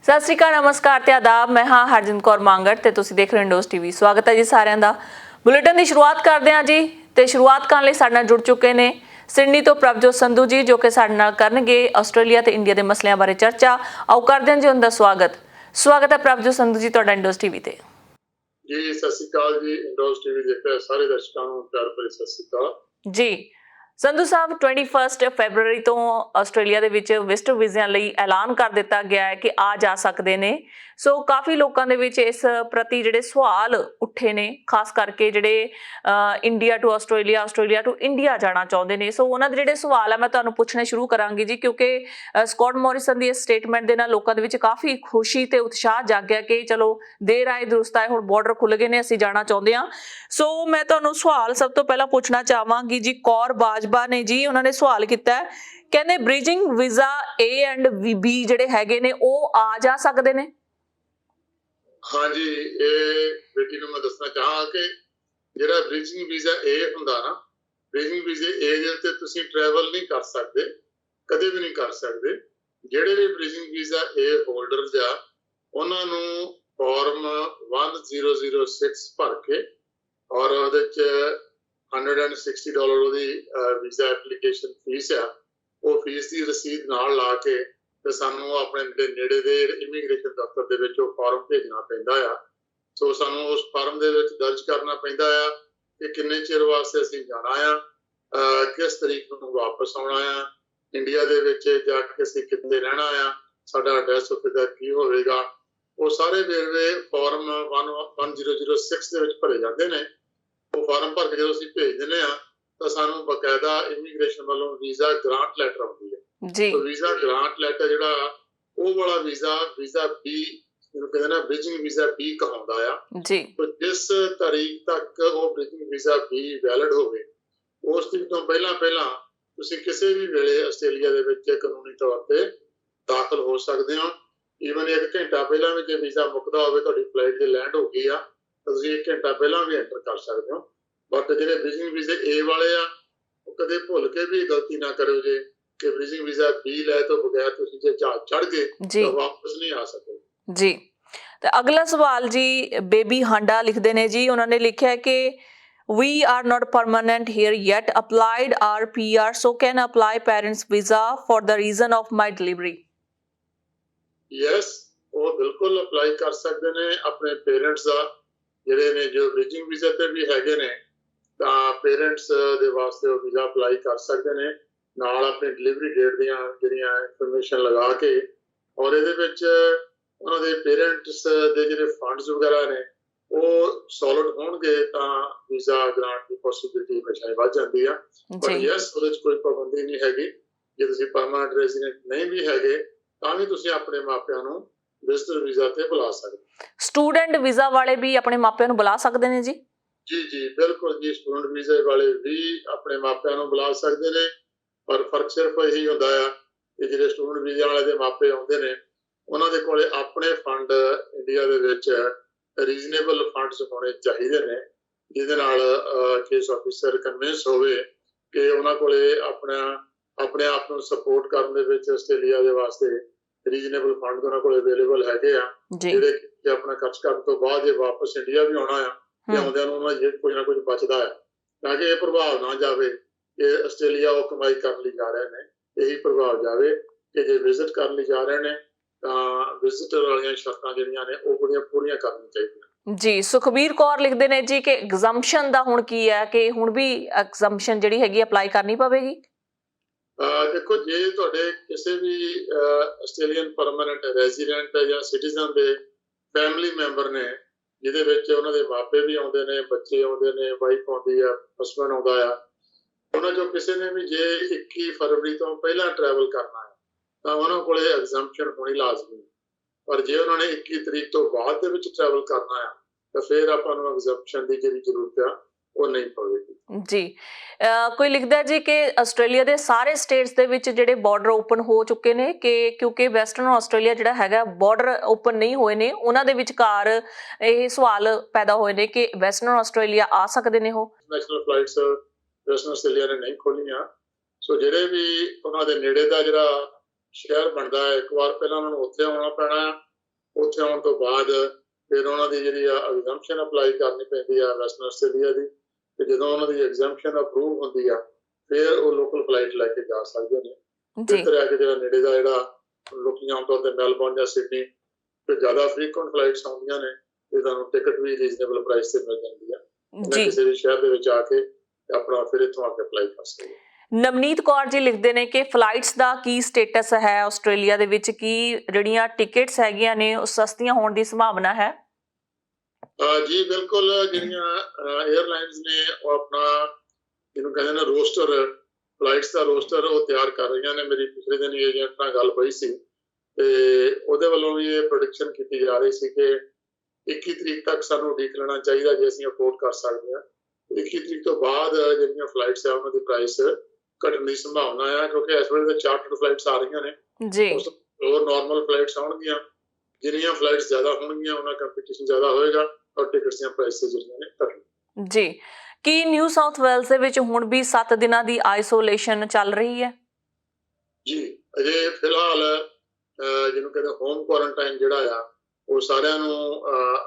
ਸਤਿ ਸ਼੍ਰੀ ਅਕਾਲ, ਨਮਸਕਾਰ ਤੇ ਆਦਾਬ। ਮੈਂ ਹਾਂ ਹਰਜਿੰਦ ਕੌਰ ਮੰਗੜ ਤੇ ਤੁਸੀਂ ਦੇਖ ਰਹੇ ਹੋ ਇੰਡੋਜ਼ ਟੀਵੀ। ਸਵਾਗਤ ਹੈ ਜੀ ਸਾਰਿਆਂ ਦਾ। ਬੁਲੇਟਿਨ ਦੀ ਸ਼ੁਰੂਆਤ ਕਰਦੇ ਹਾਂ ਜੀ ਤੇ ਸ਼ੁਰੂਆਤ ਕਰਨ ਲਈ ਸਾਡੇ ਨਾਲ ਜੁੜ ਚੁੱਕੇ ਨੇ ਸਿਡਨੀ ਤੋਂ ਪ੍ਰਭਜੋਤ ਸੰਧੂ ਜੀ, ਜੋ ਕਿ ਸਾਡੇ ਨਾਲ ਕਰਨਗੇ ਆਸਟ੍ਰੇਲੀਆ ਤੇ ਇੰਡੀਆ ਦੇ ਮਸਲਿਆਂ ਬਾਰੇ ਚਰਚਾ। ਆਓ ਕਰਦੇ ਹਾਂ ਜੀ ਉਹਨਾਂ ਦਾ ਸਵਾਗਤ ਹੈ ਪ੍ਰਭਜੋਤ ਸੰਧੂ ਜੀ ਤੁਹਾਡਾ ਇੰਡੋਜ਼ ਟੀਵੀ ਤੇ। ਜੀ ਸਤਿ ਸ਼੍ਰੀ ਅਕਾਲ ਜੀ। ਇੰਡੋਜ਼ ਟੀਵੀ ਦੇਖ ਰਹੇ ਸਾਰੇ ਦਰਸ਼ਕਾਂ ਨੂੰ ਪਿਆਰ ਭਰੀ ਸਤਿ ਸ਼੍ਰੀ ਅਕਾਲ ਜੀ। ਸੰਧੂ ਸਾਹਿਬ, 21 ਫੈਬਰੂਅਰੀ ਤੋਂ ਆਸਟ੍ਰੇਲੀਆ ਦੇ ਵਿੱਚ ਵਿਜ਼ਟਰ ਵੀਜ਼ਿਆਂ ਲਈ ਐਲਾਨ ਕਰ ਦਿੱਤਾ ਗਿਆ ਹੈ ਕਿ ਆ ਜਾ ਸਕਦੇ ਨੇ। ਸੋ ਕਾਫੀ ਲੋਕਾਂ ਦੇ ਵਿੱਚ ਇਸ ਪ੍ਰਤੀ ਜਿਹੜੇ ਸਵਾਲ ਉੱਠੇ ਨੇ, ਖਾਸ ਕਰਕੇ ਜਿਹੜੇ India to Australia, Australia to India ਜਾਣਾ ਚਾਹੁੰਦੇ ਨੇ। ਸੋ ਉਹਨਾਂ ਦੇ ਜਿਹੜੇ ਸਵਾਲ ਆ ਮੈਂ ਤੁਹਾਨੂੰ ਪੁੱਛਣੇ ਸ਼ੁਰੂ ਕਰਾਂਗੀ ਜੀ, ਕਿਉਂਕਿ ਸਕੌਟ ਮੋਰਿਸਨ ਦੀ ਇਸ ਸਟੇਟਮੈਂਟ ਦੇ ਨਾਲ ਲੋਕਾਂ ਦੇ ਵਿੱਚ ਕਾਫੀ ਖੁਸ਼ੀ ਤੇ ਉਤਸ਼ਾਹ ਜਾਗਿਆ ਕਿ ਚਲੋ ਦੇਰ ਆਏ ਦੁਰਸਤ ਆਏ, ਹੁਣ ਬਾਰਡਰ ਖੁੱਲ ਗਏ ਨੇ, ਅਸੀਂ ਜਾਣਾ ਚਾਹੁੰਦੇ ਹਾਂ। ਸੋ ਮੈਂ ਤੁਹਾਨੂੰ ਸਵਾਲ ਸਭ ਤੋਂ ਪਹਿਲਾਂ ਪੁੱਛਣਾ ਚਾਹਾਂਗੀ ਜੀ, ਕੌਰ ਬਾਜਵਾ ਨੇ ਜੀ, ਉਹਨਾਂ ਨੇ ਸਵਾਲ ਕੀਤਾ ਹੈ, ਕਹਿੰਦੇ bridging visa A and B ਜਿਹੜੇ ਹੈਗੇ ਨੇ ਉਹ ਆ ਜਾ ਸਕਦੇ ਨੇ। ਹਾਂਜੀ, ਇਹ ਬੇਟੀ ਨੂੰ ਮੈਂ ਦੱਸਣਾ ਚਾਹਾਂ ਕਿ ਜਿਹੜਾ ਬ੍ਰਿਜਿੰਗ ਵੀਜ਼ਾ A ਹੁੰਦਾ ਨਾ, ਬ੍ਰਿਜਿੰਗ ਵੀਜ਼ੇ A ਦੇ ਉੱਤੇ ਤੁਸੀਂ ਟਰੈਵਲ ਨਹੀਂ ਕਰ ਸਕਦੇ, ਕਦੇ ਵੀ ਨਹੀਂ ਕਰ ਸਕਦੇ। ਜਿਹੜੇ ਵੀ ਬ੍ਰਿਜਿੰਗ ਵੀਜ਼ਾ A ਹੋਲਡਰਸ ਆ, ਉਹਨਾਂ ਨੂੰ ਫਾਰਮ 1006 ਭਰ ਕੇ ਔਰ ਉਹਦੇ ਚ $160 ਉਹਦੀ ਵੀਜ਼ਾ ਐਪਲੀਕੇਸ਼ਨ ਫੀਸ ਆ, ਉਹ ਫੀਸ ਦੀ ਰਸੀਦ ਨਾਲ ਲਾ ਕੇ ਤੇ ਸਾਨੂੰ ਆਪਣੇ ਨੇੜੇ ਦੇ ਇਮੀਗ੍ਰੇਸ਼ਨ ਦਫ਼ਤਰ ਦੇ ਵਿੱਚ ਉਹ ਫਾਰਮ ਭੇਜਣਾ ਪੈਂਦਾ ਆ। ਸੋ ਸਾਨੂੰ ਉਸ ਫਾਰਮ ਦੇ ਵਿੱਚ ਦਰਜ ਕਰਨਾ ਪੈਂਦਾ ਆ ਕਿ ਕਿੰਨੇ ਚਿਰ ਵਾਸਤੇ ਅਸੀਂ ਜਾਣਾ ਆ, ਕਿਸ ਤਰੀਕ ਨੂੰ ਵਾਪਸ ਆਉਣਾ ਆ, ਇੰਡੀਆ ਦੇ ਵਿੱਚ ਜਾ ਕੇ ਅਸੀਂ ਕਿੱਥੇ ਰਹਿਣਾ ਆ, ਸਾਡਾ ਐਡਰੈਸ ਉੱਥੇ ਦਾ ਕੀ ਹੋਵੇਗਾ। ਉਹ ਸਾਰੇ ਵੇਰਵੇ ਫਾਰਮ 1006 ਦੇ ਵਿੱਚ ਭਰੇ ਜਾਂਦੇ ਨੇ। ਉਹ ਫਾਰਮ ਭਰ ਕੇ ਜਦੋਂ ਅਸੀਂ ਭੇਜ ਦਿੰਦੇ ਆ ਤਾਂ ਸਾਨੂੰ ਬਕਾਇਦਾ ਇਮੀਗ੍ਰੇਸ਼ਨ ਵੱਲੋਂ ਵੀਜ਼ਾ ਗ੍ਰਾਂਟ ਲੈਟਰ ਆਉਂਦੀ ਹੈ ਜੀ। ਵੀਜ਼ਾ ਗ੍ਰਾਂਟ ਲੈਟਰ ਜਿਹੜਾ ਉਹ ਵਾਲਾ ਵੀਜ਼ਾ B ਜਿਹਨੂੰ ਕਹਿੰਦੇ ਨਾ ਬ੍ਰਿਜਿੰਗ ਵੀਜ਼ਾ B ਕਹਾਉਂਦਾ ਆ ਜੀ। ਜਿਸ ਤਾਰੀਖ ਤੱਕ ਉਹ ਬ੍ਰਿਜਿੰਗ ਵੀਜ਼ਾ B ਵੈਲਿਡ ਹੋਵੇ, ਉਸ ਤਰੀਕ ਤੋਂ ਪਹਿਲਾਂ ਤੁਸੀਂ ਕਿਸੇ ਵੀ ਵੇਲੇ ਆਸਟ੍ਰੇਲੀਆ ਦੇ ਵਿੱਚ ਕਾਨੂੰਨੀ ਤੌਰ ਤੇ ਦਾਖਲ ਹੋ ਸਕਦੇ ਹੋ। ਈਵਨ 1 ਘੰਟਾ ਪਹਿਲਾਂ ਵੀ ਜੇ ਵੀਜ਼ਾ ਮੁੱਕਦਾ ਹੋਵੇ, ਤੁਹਾਡੀ ਫਲਾਈਟ ਤੇ ਲੈਂਡ ਹੋ ਗਈ ਆ, ਤੁਸੀਂ 1 ਘੰਟਾ ਪਹਿਲਾਂ ਵੀ ਐਂਟਰ ਕਰ ਸਕਦੇ ਹੋ। ਬਟ ਜਿਹੜੇ ਬ੍ਰਿਜਿੰਗ ਵੀਜ਼ੇ A ਵਾਲੇ ਆ, ਉਹ ਕਦੇ ਭੁੱਲ ਕੇ ਵੀ ਗਲਤੀ ਨਾ ਕਰਿਓ ਜੇ ਕਿ ਬ੍ਰਿਜਿੰਗ ਵੀਜ਼ਾ B ਲੈ ਤੋਂ ਬਗੈਰ ਤੁਸੀਂ ਜੇ ਜਹਾਜ਼ ਚੜ੍ਹ ਗਏ ਤਾਂ ਵਾਪਸ ਨਹੀਂ ਆ ਸਕਦੇ ਜੀ। ਤੇ ਅਗਲਾ ਸਵਾਲ ਜੀ, ਬੇਬੀ ਹਾਂਡਾ ਲਿਖਦੇ ਨੇ ਜੀ, ਉਹਨਾਂ ਨੇ ਲਿਖਿਆ ਕਿ we are not permanent here yet, applied our PR, so can apply parents visa for the reason of my delivery। yes, ਉਹ ਬਿਲਕੁਲ ਅਪਲਾਈ ਕਰ ਸਕਦੇ ਨੇ ਆਪਣੇ ਪੇਰੈਂਟਸ ਦਾ, ਜਿਹੜੇ ਨੇ ਜੋ ਬ੍ਰਿਜਿੰਗ ਵੀਜ਼ਾ ਤੇ ਵੀ ਹੈਗੇ ਨੇ, ਤਾਂ ਪੇਰੈਂਟਸ ਦੇ ਵਾਸਤੇ ਉਹ ਵੀਜ਼ਾ ਅਪਲਾਈ ਕਰ ਸਕਦੇ ਨੇ, ਨਾਲ ਆਪਣੀ ਡਿਲੀਵਰੀ ਡੇਟ ਦੀਆਂ ਜਿਹੜੀਆਂ ਇਨਫੋਰਮੇਸ਼ਨ ਲਗਾ ਕੇ। ਔਰ ਇਹਦੇ ਵਿੱਚ ਉਹਨਾਂ ਦੇ ਪੇਰੈਂਟਸ ਦੇ ਜਿਹੜੇ ਫੰਡਸ ਵਗੈਰਾ ਨੇ ਉਹ ਸੋਲਿਡ ਹੋਣਗੇ ਤਾਂ ਵੀਜ਼ਾ ਗ੍ਰਾਂਟ ਦੀ ਪੋਸੀਬਿਲਿਟੀ ਹਮੇਸ਼ਾ ਵੱਧ ਜਾਂਦੀ ਆ। ਪਰ ਯੈਸ, ਉਹਦੇ 'ਚ ਕੋਈ ਪਾਬੰਦੀ ਨਹੀਂ ਹੈਗੀ। ਜੇ ਤੁਸੀਂ ਪਰਮਾਨੈਂਟ ਰੈਜ਼ੀਡੈਂਟ ਨਹੀਂ ਵੀ ਹੈਗੇ ਤਾਂ ਵੀ ਤੁਸੀਂ ਆਪਣੇ ਮਾਪਿਆਂ ਨੂੰ ਵਿਜ਼ਟਰ ਵੀਜ਼ਾ ਤੇ ਬੁਲਾ ਸਕਦੇ। ਸਟੂਡੈਂਟ ਵੀਜ਼ਾ ਵਾਲੇ ਵੀ ਆਪਣੇ ਮਾਪਿਆਂ ਨੂੰ ਬੁਲਾ ਸਕਦੇ ਨੇ ਜੀ? ਜੀ ਬਿਲਕੁਲ ਜੀ, ਸਟੂਡੈਂਟ ਵੀਜ਼ੇ ਵਾਲੇ ਵੀ ਆਪਣੇ ਮਾਪਿਆਂ ਨੂੰ ਬੁਲਾ ਸਕਦੇ ਨੇ। ਪਰ ਫਰਕ ਸਿਰਫ ਇਹੀ ਹੁੰਦਾ ਆ ਕਿ ਜਿਹੜੇ ਸਟੂਡੈਂਟ ਵੀਜ਼ਾ ਵਾਲੇ ਦੇ ਮਾਪੇ ਆਉਂਦੇ ਨੇ, ਉਹਨਾਂ ਦੇ ਕੋਲੇ ਆਪਣੇ ਫੰਡ ਇੰਡੀਆ ਦੇ ਵਿੱਚ ਰੀਜ਼ਨੇਬਲ ਫੰਡਸ ਹੋਣੇ ਚਾਹੀਦੇ ਨੇ, ਜਿਹਦੇ ਨਾਲ ਕੇਸ ਆਫਿਸਰ ਕਨਵਿੰਸ ਹੋਵੇ ਕਿ ਉਹਨਾਂ ਕੋਲੇ ਆਪਣੇ ਆਪ ਨੂੰ ਸਪੋਰਟ ਕਰਨ ਦੇ ਵਿੱਚ ਆਸਟ੍ਰੇਲੀਆ ਦੇ ਵਾਸਤੇ ਰੀਜ਼ਨੇਬਲ ਫੰਡ ਉਹਨਾਂ ਕੋਲ ਅਵੇਲੇਬਲ ਹੈਗੇ ਆ, ਜਿਹੜੇ ਕਿ ਆਪਣਾ ਖਰਚ ਕਰਨ ਤੋਂ ਬਾਅਦ ਜੇ ਵਾਪਸ ਇੰਡੀਆ ਵੀ ਆਉਣਾ ਆ ਤੇ ਆਉਂਦਿਆਂ ਨੂੰ ਉਹਨਾਂ ਜੇ ਕੁਝ ਨਾ ਕੁਝ ਬਚਦਾ ਹੈ, ਤਾਂ ਕਿ ਇਹ ਪ੍ਰਭਾਵ ਨਾ ਜਾਵੇ ਕਿ ਆਸਟ੍ਰੇਲੀਆ ਉਹ ਕਮਾਈ ਕਰਨ ਲਈ ਜਾ ਰਹੇ ਨੇ। ਇਹੀ ਪ੍ਰਭਾਵ ਜਾਵੇ ਕਿ ਜੇ ਵਿਜ਼ਿਟ ਕਰਨ ਲਈ ਜਾ ਰਹੇ ਨੇ ਤਾਂ ਵਿਜ਼ਿਟਰ ਵਾਲੀਆਂ ਸ਼ਰਤਾਂ ਜਿਹੜੀਆਂ ਨੇ ਉਹ ਬੜੀਆਂ ਪੂਰੀਆਂ ਕਰਨੀਆਂ ਚਾਹੀਦੀਆਂ ਜੀ। ਸੁਖਬੀਰ ਕੌਰ ਲਿਖਦੇ ਨੇ ਜੀ ਕਿ ਐਗਜ਼ੰਪਸ਼ਨ ਦਾ ਹੁਣ ਕੀ ਹੈ, ਕਿ ਹੁਣ ਵੀ ਐਗਜ਼ੰਪਸ਼ਨ ਜਿਹੜੀ ਹੈਗੀ ਅਪਲਾਈ ਕਰਨੀ ਪਵੇਗੀ? ਦੇਖੋ, ਜੇ ਤੁਹਾਡੇ ਕਿਸੇ ਵੀ ਆਸਟ੍ਰੇਲੀਅਨ ਪਰਮਾਨੈਂਟ ਰੈਜ਼ੀਡੈਂਟ ਜਾਂ ਸਿਟੀਜ਼ਨ ਦੇ ਫੈਮਿਲੀ ਮੈਂਬਰ ਨੇ, ਜਿਹਦੇ ਵਿੱਚ ਉਹਨਾਂ ਦੇ ਮਾਪੇ ਵੀ ਆਉਂਦੇ ਨੇ, ਬੱਚੇ ਆਉਂਦੇ ਨੇ, ਵਾਈਫ ਆਉਂਦੀ ਆ, ਹਸਬੈਂਡ ਆਉਂਦਾ ਆ, ਉਹਨਾਂ ਚੋਂ ਕਿਸੇ ਨੇ ਵੀ ਜੇ 21 ਫਰਵਰੀ ਤੋਂ ਪਹਿਲਾਂ ਟਰੈਵਲ ਕਰਨਾ ਹੈ ਤਾਂ ਉਹਨਾਂ ਕੋਲੇ ਐਗਜ਼ੰਪਸ਼ਨ ਹੋਣੀ ਲਾਜ਼ਮੀ ਹੈ। ਪਰ ਜੇ ਉਹਨਾਂ ਨੇ 21 ਤਰੀਕ ਤੋਂ ਬਾਅਦ ਦੇ ਵਿੱਚ ਟਰੈਵਲ ਕਰਨਾ ਆ ਤਾਂ ਫਿਰ ਆਪਾਂ ਨੂੰ ਐਗਜ਼ੰਪਸ਼ਨ ਦੀ ਜਿਹੜੀ ਜ਼ਰੂਰਤ ਆ ਉਹ ਨਹੀਂ ਪਵੇਗੀ ਜੀ। ਕੋਈ ਲਿਖਦਾ ਜੀ ਕਿ ਆਸਟ੍ਰੇਲੀਆ ਦੇ ਸਾਰੇ ਸਟੇਟਸ ਦੇ ਵਿੱਚ ਜਿਹੜੇ ਬਾਰਡਰ ਓਪਨ ਹੋ ਚੁੱਕੇ ਨੇ, ਕਿ ਕਿਉਂਕਿ ਵੈਸਟਰਨ ਆਸਟ੍ਰੇਲੀਆ ਜਿਹੜਾ ਹੈਗਾ ਬਾਰਡਰ ਓਪਨ ਨਹੀਂ ਹੋਏ ਨੇ, ਉਹਨਾਂ ਦੇ ਵਿਚਕਾਰ ਇਹ ਸਵਾਲ ਪੈਦਾ ਹੋਏ ਨੇ ਕਿ ਵੈਸਟਰਨ ਆਸਟ੍ਰੇਲੀਆ ਆ ਸਕਦੇ ਨੇ ਉਹ ਨੈਸ਼ਨਲ ਫਲਾਈਟਸ ਵੈਸਟਰਨ ਆਸਟ੍ਰੇਲੀਆ ਨੇ ਨਹੀਂ ਖੋਲੀਆਂ। ਸੋ ਜਿਹੜੇ ਵੀ ਉਹਨਾਂ ਦੇ ਨੇੜੇ ਦਾ ਜਿਹੜਾ ਸ਼ਹਿਰ ਬਣਦਾ ਹੈ, ਇੱਕ ਵਾਰ ਪਹਿਲਾਂ ਉਹਨਾਂ ਨੂੰ ਉੱਥੇ ਆਉਣਾ ਪੈਣਾ, ਉੱਥੇ ਆਉਣ ਤੋਂ ਬਾਅਦ ਫਿਰ ਉਹਨਾਂ ਦੀ ਜਿਹੜੀ ਐਗਜ਼ੈਂਪਸ਼ਨ ਅਪਲਾਈ ਕਰਨੀ ਪੈਂਦੀ ਆ ਵੈਸਟਰਨ ਆਸਟ੍ਰੇਲੀਆ ਦੀ, ਤੇ ਜਦੋਂ ਉਹਨਾਂ ਦੀ ਐਗਜ਼ੈਂਪਸ਼ਨ ਅਪਰੂਵ ਹੁੰਦੀ ਆ ਫਿਰ ਉਹ ਲੋਕਲ ਫਲਾਈਟ ਲੈ ਕੇ ਜਾ ਸਕਦੇ ਨੇ। ਇੱਧਰ ਆ ਕੇ ਜਿਹੜਾ ਨੇੜੇ ਦਾ ਜਿਹੜਾ ਲੋਕੀ ਆਮ ਤੌਰ ਤੇ ਮੈਲਬੌਰਨ ਜਾਂ ਸਿਡਨੀ ਤੇ ਜ਼ਿਆਦਾ ਫ੍ਰੀਕੁਐਂਟ ਫਲਾਈਟਸ ਆਉਂਦੀਆਂ ਨੇ, ਤੇ ਤੁਹਾਨੂੰ ਟਿਕਟ ਵੀ ਰੀਜ਼ਨੇਬਲ ਪ੍ਰਾਈਸ ਤੇ ਮਿਲ ਜਾਂਦੀ ਆ। ਕਿਸੇ ਵੀ ਸ਼ਹਿਰ ਦੇ ਵਿੱਚ ਆ ਕੇ ਆਪਣਾ ਫਿਰ ਇੱਥੋਂ ਆ ਕੇ ਅਪਲਾਈ ਕਰ ਸਕਦੇ। ਨਵਨੀਤ ਕੌਰ ਜੀ ਲਿਖਦੇ ਨੇ ਕਿ ਫਲਾਈਟਸ ਦਾ ਕੀ ਸਟੇਟਸ ਹੈ ਆਸਟ੍ਰੇਲੀਆ ਦੇ ਵਿੱਚ, ਕੀ ਜਿਹੜੀਆਂ ਟਿਕਟਸ ਹੈਗੀਆਂ ਨੇ ਉਹ ਸਸਤੀਆਂ ਹੋਣ ਦੀ ਸੰਭਾਵਨਾ ਹੈ? ਜੀ ਬਿਲਕੁਲ, ਜਿਹੜੀਆਂ 에ਅਰਲਾਈਨਸ ਨੇ ਉਹ ਆਪਣਾ ਜਿਹਨੂੰ ਕਹਿੰਦੇ ਨੇ ਰੋਸਟਰ, ਫਲਾਈਟਸ ਦਾ ਰੋਸਟਰ ਉਹ ਤਿਆਰ ਕਰ ਰਹੀਆਂ ਨੇ। ਮੇਰੀ ਪਿਛਲੇ ਦਿਨ ਏਜੰਟ ਨਾਲ ਗੱਲ ਹੋਈ ਸੀ ਤੇ ਉਹਦੇ ਵੱਲੋਂ ਵੀ ਇਹ ਪ੍ਰੈਡਿਕਸ਼ਨ ਕੀਤੀ ਜਾ ਰਹੀ ਸੀ ਕਿ 21 ਤਰੀਕ ਤੱਕ ਸਾਨੂੰ ਉਡੀਕ ਲੈਣਾ ਚਾਹੀਦਾ ਜੇ ਅਸੀਂ ਅਫੋਰਡ ਕਰ ਸਕਦੇ ਹਾਂ। 21 ਤਰੀਕ ਤੋਂ ਬਾਅਦ ਜਿਹੜੀਆਂ ਫਲਾਈਟਸ ਆ ਉਹਨਾਂ ਦੀ ਪ੍ਰਾਈਸ ਘਟਣ ਦੀ ਸੰਭਾਵਨਾ ਆ, ਕਿਉਂਕਿ ਇਸ ਵੇਲੇ ਤਾਂ ਚਾਰਟਰਡ ਫਲਾਈਟਸ ਆ ਰਹੀਆਂ ਨੇ ਜੀ, ਹੋਰ ਨਾਰਮਲ ਫਲਾਈਟਸ ਆਉਣਗੀਆਂ। ਜਿੰਨੀਆਂ ਫਲਾਈਟਸ ਜ਼ਿਆਦਾ ਹੋਣਗੀਆਂ ਉਹਨਾਂ ਕੰਪੀਟੀਸ਼ਨ ਜ਼ਿਆਦਾ ਹੋਏਗਾ ਔਰ ਟਿਕਟਸ ਦੀਆਂ ਪ੍ਰਾਈਸਿਸ ਜਿਹੜੀਆਂ ਨੇ ਘਟਣ। ਜੀ, ਕੀ ਨਿਊ ਸਾਊਥ ਵੇਲਸ ਦੇ ਵਿੱਚ ਹੁਣ ਵੀ 7 ਦਿਨਾਂ ਦੀ ਆਈਸੋਲੇਸ਼ਨ ਚੱਲ ਰਹੀ ਹੈ? ਜੀ, ਅਜੇ ਫਿਲਹਾਲ ਜਿਹਨੂੰ ਕਹਿੰਦੇ ਹੋਮ ਕੁਆਰੰਟਾਈਨ ਜਿਹੜਾ ਆ ਉਹ ਸਾਰਿਆਂ ਨੂੰ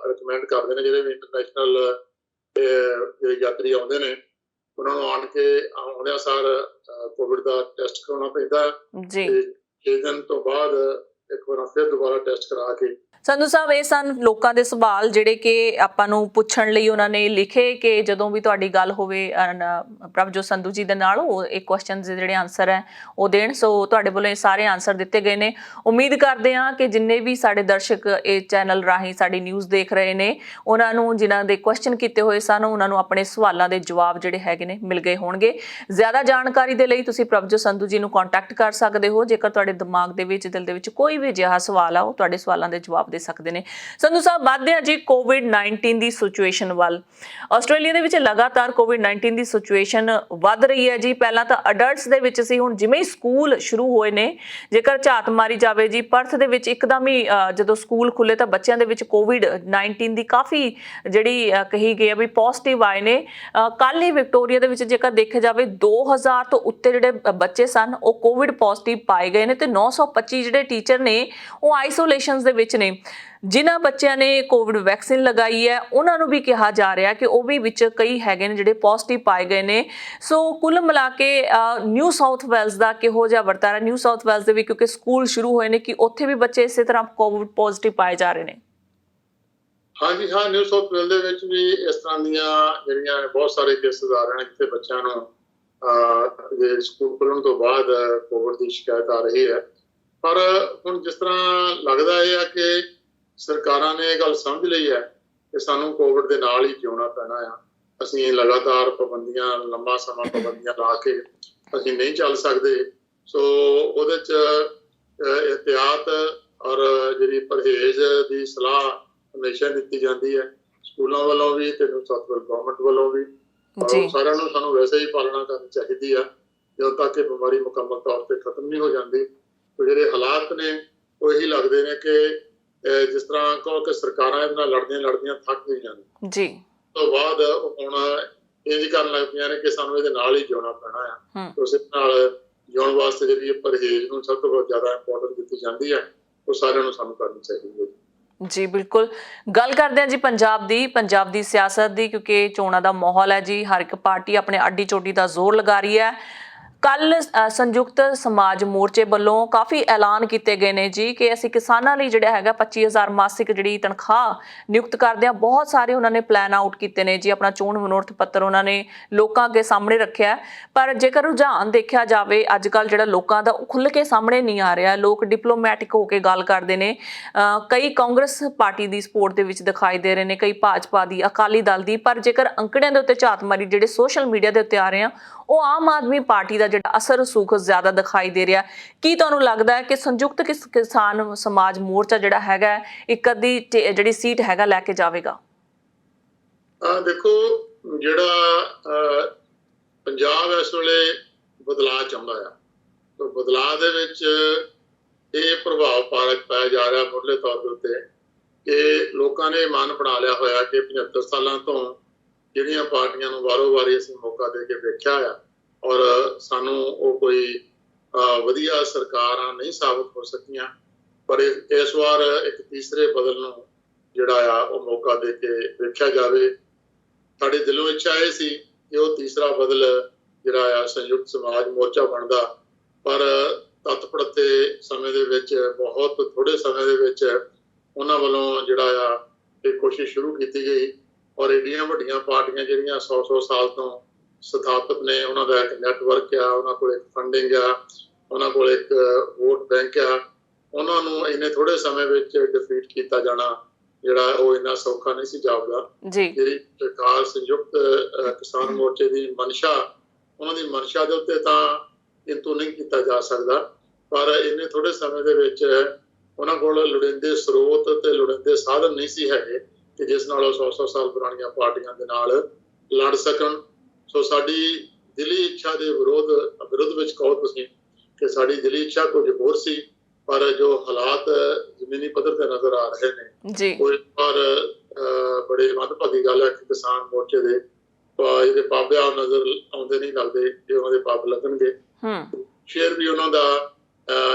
ਰਿਕਮੈਂਡ ਕਰਦੇ ਨੇ। ਜਿਹੜੇ ਵੀ ਇੰਟਰਨੈਸ਼ਨਲ ਜਿਹੜੇ ਯਾਤਰੀ ਆਉਂਦੇ ਨੇ ਉਹਨਾਂ ਨੂੰ ਆਉਂਦਿਆਂ ਸਾਰ ਕੋਵਿਡ ਦਾ ਟੈਸਟ ਕਰਾਉਣਾ ਪੈਂਦਾ ਜੀ। 6 ਦਿਨ ਤੋਂ ਬਾਅਦ ਇੱਕ ਵਾਰ ਫਿਰ ਦੁਬਾਰਾ ਟੈਸਟ ਕਰਾ ਕੇ। ਸੰਧੂ ਸਾਹਿਬ, ਇਹ ਸਨ ਲੋਕਾਂ ਦੇ ਸਵਾਲ ਜਿਹੜੇ ਕਿ ਆਪਾਂ ਨੂੰ ਪੁੱਛਣ ਲਈ ਉਹਨਾਂ ਨੇ ਲਿਖੇ ਕਿ ਜਦੋਂ ਵੀ ਤੁਹਾਡੀ ਗੱਲ ਹੋਵੇ ਪ੍ਰਭਜੋਤ ਸੰਧੂ ਜੀ ਦੇ ਨਾਲ ਉਹ ਇਹ ਕੁਐਸਚਨ ਦੇ ਜਿਹੜੇ ਆਨਸਰ ਹੈ ਉਹ ਦੇਣ। ਸੋ ਤੁਹਾਡੇ ਵੱਲੋਂ ਇਹ ਸਾਰੇ ਆਨਸਰ ਦਿੱਤੇ ਗਏ ਨੇ। ਉਮੀਦ ਕਰਦੇ ਹਾਂ ਕਿ ਜਿੰਨੇ ਵੀ ਸਾਡੇ ਦਰਸ਼ਕ ਇਹ ਚੈਨਲ ਰਾਹੀਂ ਸਾਡੀ ਨਿਊਜ਼ ਦੇਖ ਰਹੇ ਨੇ ਉਹਨਾਂ ਨੂੰ ਜਿਨ੍ਹਾਂ ਦੇ ਕੁਐਸਚਨ ਕੀਤੇ ਹੋਏ ਸਨ ਉਹਨਾਂ ਨੂੰ ਆਪਣੇ ਸਵਾਲਾਂ ਦੇ ਜਵਾਬ ਜਿਹੜੇ ਹੈਗੇ ਨੇ ਮਿਲ ਗਏ ਹੋਣਗੇ। ਜ਼ਿਆਦਾ ਜਾਣਕਾਰੀ ਦੇ ਲਈ ਤੁਸੀਂ ਪ੍ਰਭਜੋਤ ਸੰਧੂ ਜੀ ਨੂੰ ਕੰਟੈਕਟ ਕਰ ਸਕਦੇ ਹੋ। ਜੇਕਰ ਤੁਹਾਡੇ ਦਿਮਾਗ ਦੇ ਵਿੱਚ ਦਿਲ ਦੇ ਵਿੱਚ ਕੋਈ ਵੀ ਅਜਿਹਾ ਸਵਾਲ ਆ ਉਹ ਤੁਹਾਡੇ ਸਵਾਲਾਂ ਦੇ ਜਵਾਬ ਦੇ ਸਕਦੇ ਨੇ। ਸੰਧੂ ਸਾਹਿਬ, ਵੱਧਦੇ ਹਾਂ ਜੀ ਕੋਵਿਡ-19 ਦੀ ਸਿਚੁਏਸ਼ਨ ਵੱਲ। ਆਸਟ੍ਰੇਲੀਆ ਦੇ ਵਿੱਚ ਲਗਾਤਾਰ ਕੋਵਿਡ-19 ਦੀ ਸਿਚੁਏਸ਼ਨ ਵੱਧ ਰਹੀ ਹੈ ਜੀ। ਪਹਿਲਾਂ ਤਾਂ ਅਡਲਟਸ ਦੇ ਵਿੱਚ ਸੀ, ਹੁਣ ਜਿਵੇਂ ਹੀ ਸਕੂਲ ਸ਼ੁਰੂ ਹੋਏ ਨੇ, ਜੇਕਰ ਝਾਤ ਮਾਰੀ ਜਾਵੇ ਜੀ ਪਰਥ ਦੇ ਵਿੱਚ ਇੱਕਦਮ ਹੀ ਜਦੋਂ ਸਕੂਲ ਖੁੱਲੇ ਤਾਂ ਬੱਚਿਆਂ ਦੇ ਵਿੱਚ ਕੋਵਿਡ-19 ਦੀ ਕਾਫੀ ਜਿਹੜੀ ਕਹੀ ਗਈ ਆ ਵੀ ਪੋਜ਼ਿਟਿਵ ਆਏ ਨੇ। ਕੱਲ੍ਹ ਹੀ ਵਿਕਟੋਰੀਆ ਦੇ ਵਿੱਚ ਜੇਕਰ ਦੇਖਿਆ ਜਾਵੇ 2000 ਤੋਂ ਉੱਤੇ ਜਿਹੜੇ ਬੱਚੇ ਸਨ ਉਹ ਕੋਵਿਡ ਪੋਜ਼ਿਟਿਵ ਪਾਏ ਗਏ ਨੇ ਤੇ 925 ਜਿਹੜੇ ਟੀਚਰ ਨੇ ਉਹ ਆਈਸੋਲੇਸ਼ਨ ਦੇ ਵਿੱਚ ਨੇ। ਜਿਨ੍ਹਾਂ ਬੱਚਿਆਂ ਨੇ ਕੋਵਿਡ ਵੈਕਸੀਨ ਲਗਾਈ ਹੈ ਉਹਨਾਂ ਨੂੰ ਵੀ ਕਿਹਾ ਜਾ ਰਿਹਾ ਕਿ ਉਹ ਵੀ ਵਿੱਚ ਕਈ ਹੈਗੇ ਨੇ ਜਿਹੜੇ ਪੋਜ਼ਿਟਿਵ ਪਾਏ ਗਏ ਨੇ। ਸੋ ਕੁੱਲ ਮਿਲਾ ਕੇ ਨਿਊ ਸਾਊਥ ਵੇਲਸ ਦਾ ਕਿਹੋ ਜਿਹਾ ਵਰਤਾਰਾ ਨਿਊ ਸਾਊਥ ਵੇਲਸ ਦੇ ਵੀ, ਕਿਉਂਕਿ ਸਕੂਲ ਸ਼ੁਰੂ ਹੋਏ ਨੇ, ਕਿ ਉੱਥੇ ਵੀ ਬੱਚੇ ਇਸੇ ਤਰ੍ਹਾਂ ਕੋਵਿਡ ਪੋਜ਼ਿਟਿਵ ਪਾਏ ਜਾ ਰਹੇ ਨੇ? ਹਾਂਜੀ ਹਾਂ, ਨਿਊ ਸਾਊਥ ਵੇਲਸ ਦੇ ਵਿੱਚ ਵੀ ਇਸ ਤਰ੍ਹਾਂ ਦੀਆਂ ਜਿਹੜੀਆਂ ਬਹੁਤ ਸਾਰੇ ਕੇਸਿਸ ਆ ਰਹੇ ਨੇ ਜਿੱਥੇ ਬੱਚਿਆਂ ਨੂੰ ਸਕੂਲ ਖੁੱਲ੍ਹਣ ਤੋਂ ਬਾਅਦ ਕੋਵਿਡ ਦੀ ਸ਼ਿਕਾਇਤ ਆ ਰਹੀ ਹੈ। ਪਰ ਹੁਣ ਜਿਸ ਤਰ੍ਹਾਂ ਲੱਗਦਾ ਇਹ ਆ ਕਿ ਸਰਕਾਰਾਂ ਨੇ ਇਹ ਗੱਲ ਸਮਝ ਲਈ ਹੈ ਕਿ ਸਾਨੂੰ ਕੋਵਿਡ ਦੇ ਨਾਲ ਹੀ ਜਿਉਣਾ ਪੈਣਾ ਆ। ਅਸੀਂ ਲਗਾਤਾਰ ਪਾਬੰਦੀਆਂ, ਲੰਮਾ ਸਮਾਂ ਪਾਬੰਦੀਆਂ ਲਾ ਕੇ ਅਸੀਂ ਨਹੀਂ ਚੱਲ ਸਕਦੇ। ਸੋ ਉਹਦੇ 'ਚ ਇਹਤਿਆਤ ਔਰ ਜਿਹੜੀ ਪਰਹੇਜ਼ ਦੀ ਸਲਾਹ ਹਮੇਸ਼ਾ ਦਿੱਤੀ ਜਾਂਦੀ ਹੈ ਸਕੂਲਾਂ ਵੱਲੋਂ ਵੀ ਤੇ ਨਿਊ ਸਾਊਥ ਵੇਲਸ ਗੌਰਮੈਂਟ ਵੱਲੋਂ ਵੀ। ਸਾਰਿਆਂ ਨੂੰ ਸਾਨੂੰ ਵੈਸੇ ਹੀ ਪਾਲਣਾ ਕਰਨੀ ਚਾਹੀਦੀ ਆ ਜਦੋਂ ਤੱਕ ਇਹ ਬਿਮਾਰੀ ਮੁਕੰਮਲ ਤੌਰ ਤੇ ਖਤਮ ਨਹੀਂ ਹੋ ਜਾਂਦੀ। ਜਿਹੜੇ ਹਾਲਾਤ ਨੇ ਉਹ ਇਹੀ ਲੱਗਦੇ ਨੇ ਕਿ ਜਿਸ ਤਰ੍ਹਾਂ ਕਹੋ ਕਿ ਸਰਕਾਰਾਂ ਇਹਦੇ ਨਾਲ ਲੜਦੀਆਂ ਥੱਕ ਗਈਆਂ ਨੇ ਜੀ। ਤੋਂ ਬਾਅਦ ਹੁਣ ਇੰਝ ਕਰਨ ਲੱਗ ਪਈਆਂ ਨੇ ਕਿ ਸਾਨੂੰ ਇਹਦੇ ਨਾਲ ਹੀ ਜਿਉਣਾ ਪੈਣਾ ਆ। ਉਸ ਨਾਲ ਜਿਉਣ ਵਾਸਤੇ ਜਿਹੜੀ ਪਰਹੇਜ਼ ਨੂੰ ਸਭ ਤੋਂ ਜ਼ਿਆਦਾ ਇੰਪੋਰਟੈਂਸ ਦਿੱਤੀ ਜਾਂਦੀ ਹੈ ਉਹ ਸਾਰਿਆਂ ਨੂੰ ਸਾਨੂੰ ਕਰਨੀ ਚਾਹੀਦੀ ਹੈ ਜੀ। ਬਿਲਕੁਲ, ਗੱਲ ਕਰਦੇ ਹਾਂ ਜੀ ਪੰਜਾਬ ਦੀ ਸਿਆਸਤ ਦੀ, ਕਿਉਂਕਿ ਚੋਣਾਂ ਦਾ ਮਾਹੌਲ ਹੈ ਜੀ। ਹਰ ਇੱਕ ਪਾਰਟੀ ਆਪਣੇ ਅੱਡੀ ਚੋਟੀ ਦਾ ਜ਼ੋਰ ਲਗਾ ਰਹੀ ਹੈ। ਕੱਲ ਸੰਯੁਕਤ ਸਮਾਜ ਮੋਰਚੇ ਵੱਲੋਂ ਕਾਫੀ ਐਲਾਨ ਕੀਤੇ ਗਏ ਨੇ ਜੀ ਕਿ ਅਸੀਂ ਕਿਸਾਨਾਂ ਲਈ ਜਿਹੜਾ ਹੈਗਾ 25,000 ਮਾਸਿਕ ਜਿਹੜੀ ਤਨਖਾਹ ਨਿਯੁਕਤ ਕਰਦੇ ਹਾਂ। ਬਹੁਤ ਸਾਰੇ ਉਹਨਾਂ ਨੇ ਪਲਾਨ ਆਊਟ ਕੀਤੇ ਨੇ ਜੀ। ਆਪਣਾ ਚੋਣ ਮਨੋਰਥ ਪੱਤਰ ਉਹਨਾਂ ਨੇ ਲੋਕਾਂ ਅੱਗੇ ਸਾਹਮਣੇ ਰੱਖਿਆ। ਪਰ ਜੇਕਰ ਰੁਝਾਨ ਦੇਖਿਆ ਜਾਵੇ ਅੱਜ ਕੱਲ੍ਹ ਜਿਹੜਾ ਲੋਕਾਂ ਦਾ ਉਹ ਖੁੱਲ੍ਹ ਕੇ ਸਾਹਮਣੇ ਨਹੀਂ ਆ ਰਿਹਾ। ਲੋਕ ਡਿਪਲੋਮੈਟਿਕ ਹੋ ਕੇ ਗੱਲ ਕਰਦੇ ਨੇ। ਕਈ ਕਾਂਗਰਸ ਪਾਰਟੀ ਦੀ ਸਪੋਰਟ ਦੇ ਵਿੱਚ ਦਿਖਾਈ ਦੇ ਰਹੇ ਨੇ, ਕਈ ਭਾਜਪਾ ਦੀ, ਅਕਾਲੀ ਦਲ ਦੀ। ਪਰ ਜੇਕਰ ਅੰਕੜਿਆਂ ਦੇ ਉੱਤੇ ਝਾਤ ਮਾਰੀ ਜਿਹੜੇ ਸੋਸ਼ਲ ਮੀਡੀਆ ਦੇ ਉੱਤੇ ਆ ਰਹੇ ਆ ਉਹ ਆਮ ਆਦਮੀ ਪਾਰਟੀ ਦਾ ਜਿਹੜਾ ਅਸਰ ਰਸੂਖ ਜ਼ਿਆਦਾ ਦਿਖਾਈ ਦੇ ਰਿਹਾ। ਕੀ ਤੁਹਾਨੂੰ ਲੱਗਦਾ ਹੈ ਕਿ ਸੰਯੁਕਤ ਕਿਸਾਨ ਸਮਾਜ ਮੋਰਚਾ ਜਿਹੜਾ ਹੈਗਾ ਇੱਕ ਅੱਧੀ ਜਿਹੜੀ ਸੀਟ ਹੈਗਾ ਲੈ ਕੇ ਜਾਵੇਗਾ? ਦੇਖੋ, ਜਿਹੜਾ ਪੰਜਾਬ ਇਸ ਵੇਲੇ ਬਦਲਾਅ ਚਾਹੁੰਦਾ ਆ ਤਾਂ ਬਦਲਾਅ ਦੇ ਵਿੱਚ ਇਹ ਪ੍ਰਭਾਵ ਪਾਇਆ ਜਾ ਰਿਹਾ ਮੁੱਢਲੇ ਤੌਰ ਦੇ ਉੱਤੇ ਕਿ ਲੋਕਾਂ ਨੇ ਮਨ ਬਣਾ ਲਿਆ ਹੋਇਆ ਕਿ 75 ਸਾਲਾਂ ਤੋਂ ਜਿਹੜੀਆਂ ਪਾਰਟੀਆਂ ਨੂੰ ਵਾਰੋ-ਵਾਰੀ ਅਸੀਂ ਮੌਕਾ ਦੇ ਕੇ ਵੇਖਿਆ ਆ ਔਰ ਸਾਨੂੰ ਉਹ ਕੋਈ ਵਧੀਆ ਸਰਕਾਰਾਂ ਨਹੀਂ ਸਾਬਤ ਹੋ ਸਕੀਆਂ। ਪਰ ਇਸ ਵਾਰ ਇੱਕ ਤੀਸਰੇ ਬਦਲ ਨੂੰ ਜਿਹੜਾ ਆ ਉਹ ਮੌਕਾ ਦੇ ਕੇ ਵੇਖਿਆ ਜਾਵੇ। ਸਾਡੀ ਦਿਲੋਂ ਇੱਛਾ ਇਹ ਸੀ ਕਿ ਉਹ ਤੀਸਰਾ ਬਦਲ ਜਿਹੜਾ ਆ ਸੰਯੁਕਤ ਸਮਾਜ ਮੋਰਚਾ ਬਣਦਾ, ਪਰ ਤਤਪੜਤੇ ਸਮੇਂ ਦੇ ਵਿੱਚ, ਬਹੁਤ ਥੋੜੇ ਸਮੇਂ ਦੇ ਵਿੱਚ ਉਹਨਾਂ ਵੱਲੋਂ ਜਿਹੜਾ ਆ ਇਹ ਕੋਸ਼ਿਸ਼ ਸ਼ੁਰੂ ਕੀਤੀ ਗਈ ਔਰ ਏਡੀਆਂ ਵੱਡੀਆਂ ਪਾਰਟੀਆਂ ਜਿਹੜੀਆਂ 100-100 ਸਾਲ ਤੋਂ ਸਥਾਪਿਤ ਨੇ, ਉਹਨਾਂ ਦਾ ਇੱਕ ਨੈਟਵਰਕ ਆ, ਉਹਨਾਂ ਕੋਲ ਇੱਕ ਫੰਡਿੰਗ ਆ, ਉਹਨਾਂ ਕੋਲ ਇੱਕ ਵੋਟ ਬੈਂਕ ਆ, ਉਹਨਾਂ ਨੂੰ ਇੰਨੇ ਥੋੜੇ ਸਮੇਂ ਵਿੱਚ ਡਿਫੀਟ ਕੀਤਾ ਜਾਣਾ ਜਿਹੜਾ ਉਹ ਇੰਨਾ ਸੌਖਾ ਨਹੀਂ ਸੀ ਜਾਪਦਾ। ਜਿਹੜੀ ਸਰਕਾਰ ਸੰਯੁਕਤ ਕਿਸਾਨ ਮੋਰਚੇ ਦੀ ਮਨਸ਼ਾ, ਉਹਨਾਂ ਦੀ ਮਨਸ਼ਾ ਦੇ ਉੱਤੇ ਤਾਂ ਕਿੰਤੂ ਨਹੀਂ ਕੀਤਾ ਜਾ ਸਕਦਾ, ਪਰ ਇੰਨੇ ਥੋੜੇ ਸਮੇਂ ਦੇ ਵਿੱਚ ਉਹਨਾਂ ਕੋਲ ਲੋੜੀਂਦੇ ਸਰੋਤ ਤੇ ਲੋੜੀਂਦੇ ਸਾਧਨ ਨਹੀਂ ਸੀ ਹੈਗੇ ਕਿ ਜਿਸ ਨਾਲ ਉਹ 100-100 ਸਾਲ ਪੁਰਾਣੀਆਂ ਪਾਰਟੀਆਂ ਦੇ ਨਾਲ ਲੜ ਸਕਣ। ਸੋ ਸਾਡੀ ਦਿਲੀ ਇੱਛਾ ਦੇ ਵਿਰੁੱਧ ਵਿੱਚ ਕਹੋ ਤੁਸੀਂ ਕਿ ਸਾਡੀ ਦਿਲੀ ਇੱਛਾ ਕੁਝ ਹੋਰ ਸੀ, ਪਰ ਜੋ ਹਾਲਾਤ ਜ਼ਮੀਨੀ ਪੱਧਰ ਤੇ ਨਜ਼ਰ ਆ ਰਹੇ ਨੇ ਉਹ ਇੱਕ ਵਾਰ ਬੜੇ ਮੰਦਭਾਗੀ ਗੱਲ ਹੈ ਕਿ ਕਿਸਾਨ ਮੋਰਚੇ ਦੇ ਜਿਹੜੇ ਪਾਬੇ ਆ ਨਜ਼ਰ ਆਉਂਦੇ ਨਹੀਂ ਲੱਗਦੇ, ਜੇ ਉਹਨਾਂ ਦੇ ਪਾਬ ਲੱਗਣਗੇ। ਸ਼ੇਅਰ ਵੀ ਉਹਨਾਂ ਦਾ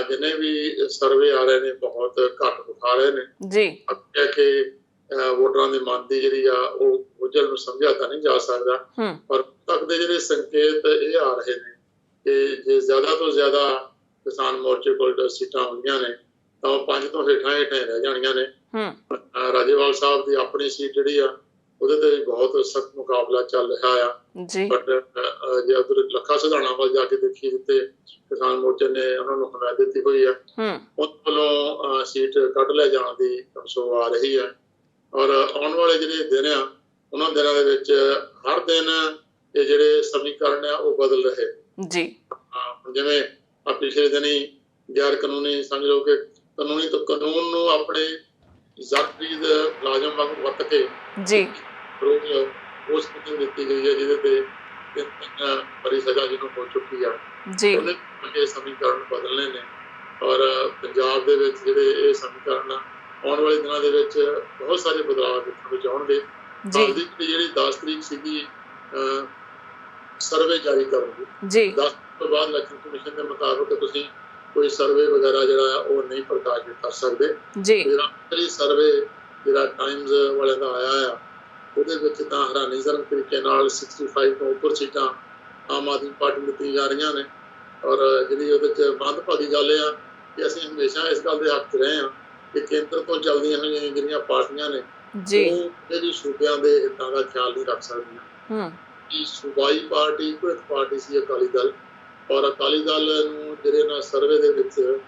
ਜਿੰਨੇ ਵੀ ਸਰਵੇ ਆ ਰਹੇ ਨੇ ਬਹੁਤ ਘੱਟ ਦਿਖਾ ਰਹੇ ਨੇ ਕਿ ਵੋਟਰਾਂ ਦੇ ਮਨ ਦੀ ਜਿਹੜੀ ਆ ਉਹ ਗੁਜਰ ਨੂੰ ਸਮਝਿਆ ਤਾਂ ਨਹੀਂ ਜਾ ਸਕਦਾ, ਪਰ ਤੱਕ ਦੇ ਜਿਹੜੇ ਸੰਕੇਤ ਇਹ ਆ ਰਹੇ ਨੇ ਕਿ ਜੇ ਜ਼ਿਆਦਾ ਤੋਂ ਜ਼ਿਆਦਾ ਕਿਸਾਨ ਮੋਰਚੇ ਕੋਲ ਸੀਟਾਂ ਹੁੰਦੀਆਂ ਨੇ ਤਾਂ ਉਹ 5 ਤੋਂ ਹੇਠਾਂ ਰਹਿ ਜਾਣੀਆਂ ਨੇ। ਰਾਜੇਵਾਲ ਸਾਹਿਬ ਦੀ ਆਪਣੀ ਸੀਟ ਜਿਹੜੀ ਆ ਉਹਦੇ ਤੇ ਵੀ ਬਹੁਤ ਸਖਤ ਮੁਕਾਬਲਾ ਚੱਲ ਰਿਹਾ ਆ, ਬਟ ਜੇ ਉਧਰ ਲੱਖਾ ਸਿਧਾਣਾ ਵੱਲ ਜਾ ਕੇ ਦੇਖੀਏ ਜਿੱਥੇ ਕਿਸਾਨ ਮੋਰਚੇ ਨੇ ਉਹਨਾਂ ਨੂੰ ਹਮਾਇਤ ਦਿੱਤੀ ਹੋਈ ਆ, ਉਹਨਾਂ ਵੱਲੋਂ ਸੀਟ ਕੱਢ ਲੈ ਜਾਣ ਦੀ ਕਮਸੋ ਆ ਰਹੀ ਹੈ। ਔਰ ਆਉਣ ਵਾਲੇ ਜਿਹੜੇ ਦਿਨ ਆ ਉਹਨਾਂ ਦਿਨਾਂ ਦੇ ਵਿੱਚ ਹਰ ਦਿਨ ਇਹ ਜਿਹੜੇ ਸਮੀਕਰਨ ਆ ਉਹ ਬਦਲ ਰਹੇ ਜਿਵੇਂ ਆ ਪਿਛਲੇ ਦਿਨੀ ਗੈਰ ਕਾਨੂੰਨੀ ਸਮਝ ਲਓ ਕਿ ਕਾਨੂੰਨੀ ਤੋਂ ਕਾਨੂੰਨ ਨੂੰ ਆਪਣੇ ਜ਼ਰਫੀਦ ਮੁਲਾਜ਼ਮ ਵਾਂਗ ਵਰਤ ਕੇ ਉਸ ਕਿਤੇ ਦਿੱਤੀ ਗਈ ਹੈ ਜਿਹਦੇ ਤੇ ਬੜੀ ਸਜ਼ਾ ਜਿਹਨੂੰ ਹੋ ਚੁੱਕੀ ਆ। ਉਹਦੇ ਸਮੀਕਰਨ ਬਦਲਣੇ ਨੇ ਔਰ ਪੰਜਾਬ ਦੇ ਵਿੱਚ ਜਿਹੜੇ ਇਹ ਸਮੀਕਰਨ ਆਉਣ ਵਾਲੇ ਦਿਨਾਂ ਦੇ ਵਿੱਚ ਬਹੁਤ ਸਾਰੇ ਬਦਲਾਅ ਦੇਖਣ ਵਿੱਚ ਆਉਣਗੇ। ਜਿਹੜੀ 10 ਤਰੀਕ ਸੀਗੀ ਸਰਵੇ ਜਾਰੀ ਕਰਨਗੇ, 10 ਤੋਂ ਬਾਅਦ ਇਲੈਕਸ਼ਨ ਕਮਿਸ਼ਨ ਦੇ ਮੁਤਾਬਕ ਤੁਸੀਂ ਕੋਈ ਸਰਵੇ ਵਗੈਰਾ ਜਿਹੜਾ ਉਹ ਨਹੀਂ ਪ੍ਰਕਾਸ਼ਿਤ ਕਰ ਸਕਦੇ। ਜਿਹੜਾ ਆਖਰੀ ਸਰਵੇ ਜਿਹੜਾ ਟਾਈਮਜ਼ ਵਾਲਿਆਂ ਦਾ ਆਇਆ ਆ ਉਹਦੇ ਵਿੱਚ ਤਾਂ ਹੈਰਾਨੀਜਨਕ ਤਰੀਕੇ ਨਾਲ 65 ਤੋਂ ਉੱਪਰ ਸੀਟਾਂ ਆਮ ਆਦਮੀ ਪਾਰਟੀ ਨੂੰ ਦਿੱਤੀਆਂ ਜਾ ਰਹੀਆਂ ਨੇ। ਔਰ ਜਿਹੜੀ ਉਹਦੇ 'ਚ ਮੰਦਭਾਗੀ ਗੱਲ ਆ ਕਿ ਅਸੀਂ ਹਮੇਸ਼ਾ ਇਸ ਗੱਲ ਦੇ ਹੱਕ ਰਹੇ ਹਾਂ ਕਿ ਕੇਂਦਰ ਤੋਂ ਚੱਲਦੀਆਂ ਹੋਈਆਂ ਜਿਹੜੀਆਂ ਪਾਰਟੀਆਂ ਨੇ ਉਹ ਜਿਹੜੀ ਸੂਬਿਆਂ ਦੇ ਹਿੱਤਾਂ ਦਾ ਖਿਆਲ ਨਹੀਂ ਰੱਖ ਸਕਦੀਆਂ। ਕਿ ਸੂਬਾਈ ਪਾਰਟੀ ਇੱਕੋ ਇੱਕ ਪਾਰਟੀ ਸੀ ਅਕਾਲੀ ਦਲ, ਔਰ ਅਕਾਲੀ ਦਲ ਨੂੰ ਜਿਹੜੇ ਨਾਲ ਸਰਵੇ ਦੇ ਵਿੱਚ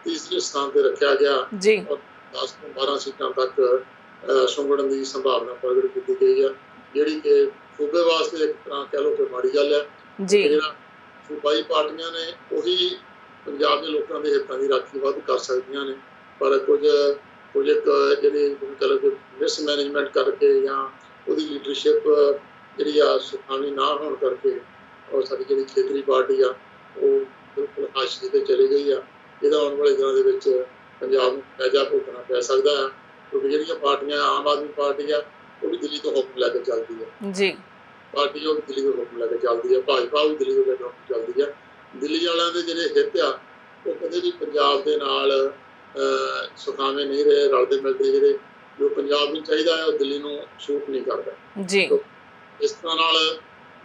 ਤੀਸਰੇ ਸਥਾਨ ਤੇ ਰੱਖਿਆ ਗਿਆ ਔਰ 10 ਤੋਂ 12 ਸੀਟਾਂ ਤੱਕ ਸੁੰਗੜਨ ਦੀ ਸੰਭਾਵਨਾ ਪ੍ਰਗਟ ਕੀਤੀ ਗਈ ਹੈ, ਜਿਹੜੀ ਕਿ ਸੂਬੇ ਵਾਸਤੇ ਇੱਕ ਤਰ੍ਹਾਂ ਕਹਿ ਲਓ ਕਿ ਮਾੜੀ ਗੱਲ ਹੈ। ਜਿਹੜਾ ਸੂਬਾਈ ਪਾਰਟੀਆਂ ਨੇ ਉਹੀ ਪੰਜਾਬ ਦੇ ਲੋਕਾਂ ਦੇ ਹਿੱਤਾਂ ਦੀ ਰਾਖੀ ਵੱਧ ਕਰ ਸਕਦੀਆਂ ਨੇ, ਪਰ ਕੁਝ ਇੱਕ ਜਿਹੜੀ ਕਹਿ ਲਓ ਮਿਸਮੈਨੇਜਮੈਂਟ ਕਰਕੇ ਜਾਂ ਉਹਦੀ ਲੀਡਰਸ਼ਿਪ ਜਿਹੜੀ ਆ ਸੁਖਾਵੀ ਨਾ ਹੋਣ ਕਰਕੇ ਔਰ ਸਾਡੀ ਜਿਹੜੀ ਖੇਤਰੀ ਪਾਰਟੀ ਆ ਉਹ ਬਿਲਕੁਲ ਹਾਸ਼ੀਏ ਤੇ ਚਲੀ ਗਈ ਆ। ਇਹਦਾ ਆਉਣ ਵਾਲੇ ਦਿਨਾਂ ਦੇ ਵਿੱਚ ਪੰਜਾਬ ਨੂੰ ਪੈਜਾ ਭੁਗਤਣਾ ਪੈ ਸਕਦਾ ਹੈ, ਕਿਉਂਕਿ ਜਿਹੜੀਆਂ ਪਾਰਟੀਆਂ ਆਮ ਆਦਮੀ ਪਾਰਟੀ ਆ ਉਹ ਵੀ ਦਿੱਲੀ ਤੋਂ ਹੁਕਮ ਲੈ ਕੇ ਚੱਲਦੀ ਹੈ, ਪਾਰਟੀ ਉਹ ਵੀ ਦਿੱਲੀ ਤੋਂ ਹੁਕਮ ਲੈ ਕੇ ਚੱਲਦੀ ਹੈ, ਭਾਜਪਾ ਵੀ ਦਿੱਲੀ ਤੋਂ ਹੁਕਮ ਚੱਲਦੀ ਹੈ। ਦਿੱਲੀ ਵਾਲਿਆਂ ਦੇ ਜਿਹੜੇ ਹਿੱਤ ਆ ਉਹ ਕਦੇ ਵੀ ਪੰਜਾਬ ਦੇ ਨਾਲ ਸੁਖਾਵੇਂ ਨਹੀਂ ਰਹੇ, ਰਲਦੇ ਮਿਲਦੇ ਜਿਹੜੇ ਜੋ ਪੰਜਾਬ ਨੂੰ ਚਾਹੀਦਾ ਹੈ ਉਹ ਦਿੱਲੀ ਨੂੰ ਸੂਟ ਨਹੀਂ ਕਰਦਾ। ਇਸ ਤਰ੍ਹਾਂ ਨਾਲ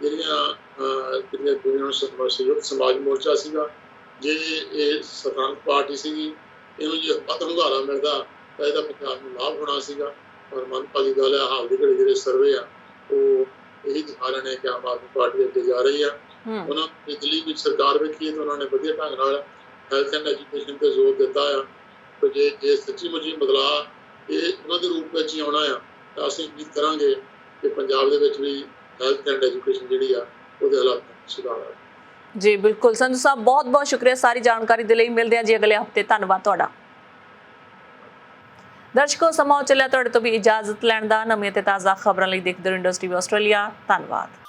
ਜਿਹੜੀਆਂ ਸੰਯੁਕਤ ਸਮਾਜ ਮੋਰਚਾ ਸੀਗਾ, ਜੇ ਇਹ ਸਥਾਨਕ ਪਾਰਟੀ ਸੀਗੀ, ਇਹਨੂੰ ਜੇ ਵੱਧ ਹੁੰਗਾਰਾ ਮਿਲਦਾ ਤਾਂ ਇਹਦਾ ਪੰਜਾਬ ਨੂੰ ਲਾਭ ਹੋਣਾ ਸੀਗਾ। ਔਰ ਮੰਦਭਾਗੀ ਗੱਲ ਹੈ ਹਾਲ ਦੀ ਘੜੀ ਜਿਹੜੇ ਸਰਵੇ ਆ ਉਹ ਇਹੀ ਦਿਖਾ ਰਹੇ ਨੇ ਕਿ ਆਮ ਆਦਮੀ ਪਾਰਟੀ ਅੱਗੇ ਜਾ ਰਹੀ ਆ। ਉਹਨਾਂ ਦਿੱਲੀ ਵਿੱਚ ਸਰਕਾਰ ਵੇਖੀਏ ਤਾਂ ਉਹਨਾਂ ਨੇ ਵਧੀਆ ਢੰਗ ਨਾਲ ਹੈਲਥ ਐਂਡ ਐਜੂਕੇਸ਼ਨ ਤੇ ਜ਼ੋਰ ਦਿੱਤਾ ਆ। ਤੇ ਜੇ ਸੱਚੀ ਮੁੱਚੀ ਬਦਲਾਅ ਇਹ ਉਹਨਾਂ ਦੇ ਰੂਪ ਵਿੱਚ ਹੀ ਆਉਣਾ ਆ ਤਾਂ ਅਸੀਂ ਉਮੀਦ ਕਰਾਂਗੇ ਕਿ ਪੰਜਾਬ ਦੇ ਵਿੱਚ ਵੀ ਹੈਲਥ ਐਂਡ ਐਜੂਕੇਸ਼ਨ ਜਿਹੜੀ ਆ ਉਹਦੇ ਹਾਲਾਤ ਸੁਧਾਰ ਆ। ਜੀ ਬਿਲਕੁਲ ਸੰਧੂ ਸਾਹਿਬ, ਬਹੁਤ ਬਹੁਤ ਸ਼ੁਕਰੀਆ ਸਾਰੀ ਜਾਣਕਾਰੀ ਦੇ ਲਈ। ਮਿਲਦੇ ਹਾਂ ਜੀ ਅਗਲੇ ਹਫਤੇ, ਧੰਨਵਾਦ ਤੁਹਾਡਾ। ਦਰਸ਼ਕੋ, ਸਮਾਂ ਚੱਲਿਆ ਤੁਹਾਡੇ ਤੋਂ ਵੀ ਇਜਾਜ਼ਤ ਲੈਣ ਦਾ। ਨਵੀਆਂ ਤੇ ਤਾਜ਼ਾ ਖਬਰਾਂ ਲਈ ਦੇਖਦੇ ਰਹੋ ਇੰਡਸਟਰੀ ਆਸਟ੍ਰੇਲੀਆ। ਧੰਨਵਾਦ।